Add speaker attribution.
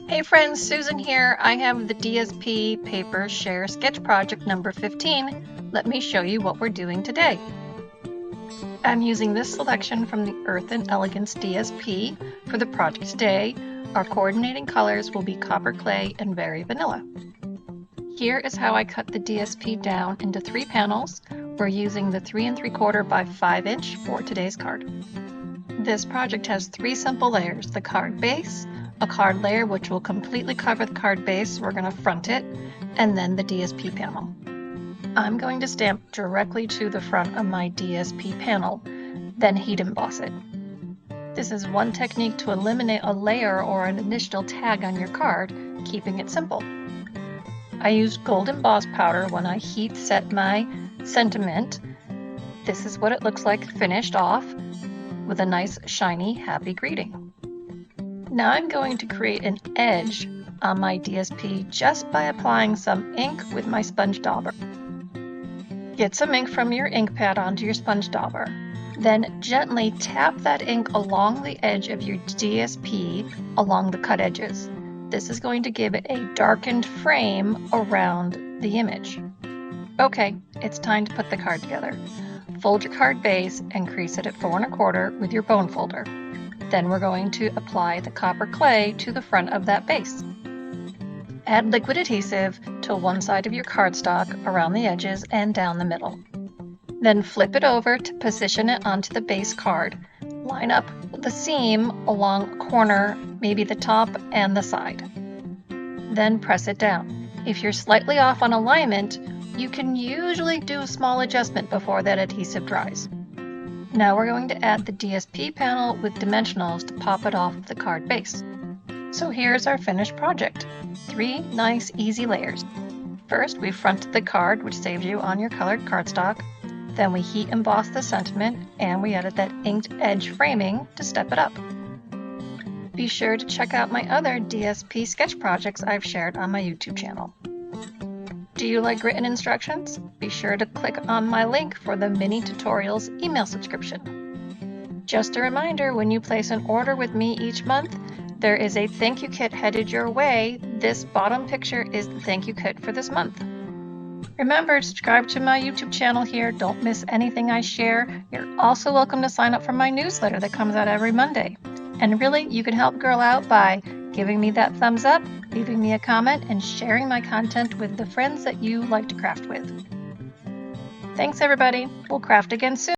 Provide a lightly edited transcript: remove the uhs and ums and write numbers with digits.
Speaker 1: Hey friends, Susan here. I have the DSP Paper Share Sketch Project number 15. Let me show you what we're doing today. I'm using this selection from the Earthen Elegance DSP for the project today. Our coordinating colors will be copper clay and berry vanilla. Here is how I cut the DSP down into 3 panels. We're using the 3 3/4 by 5 inch for today's card. This project has 3 simple layers: the card base, a card layer which will completely cover the card base, we're going to front it, and then the DSP panel. I'm going to stamp directly to the front of my DSP panel, then heat emboss it. This is one technique to eliminate a layer or an initial tag on your card, keeping it simple. I used gold emboss powder when I heat set my sentiment. This is what it looks like finished off, with a nice shiny happy greeting. Now I'm going to create an edge on my DSP just by applying some ink with my sponge dauber. Get some ink from your ink pad onto your sponge dauber. Then gently tap that ink along the edge of your DSP along the cut edges. This is going to give it a darkened frame around the image. Okay, it's time to put the card together. Fold your card base and crease it at 4 1/4 with your bone folder. Then we're going to apply the copper clay to the front of that base. Add liquid adhesive to one side of your cardstock around the edges and down the middle. Then flip it over to position it onto the base card. Line up the seam along a corner, maybe the top and the side. Then press it down. If you're slightly off on alignment, you can usually do a small adjustment before that adhesive dries. Now we're going to add the DSP panel with dimensionals to pop it off the card base. So here's our finished project. 3 nice, easy layers. First, we fronted the card, which saves you on your colored cardstock. Then we heat embossed the sentiment, and we added that inked edge framing to step it up. Be sure to check out my other DSP sketch projects I've shared on my YouTube channel. Do you like written instructions? Be sure to click on my link for the mini tutorials email subscription. Just a reminder, when you place an order with me each month, there is a thank you kit headed your way. This bottom picture is the thank you kit for this month. Remember to subscribe to my YouTube channel here. Don't miss anything I share. You're also welcome to sign up for my newsletter that comes out every Monday. And really, you can help Girl out by giving me that thumbs up, leaving me a comment, and sharing my content with the friends that you like to craft with. Thanks everybody. We'll craft again soon.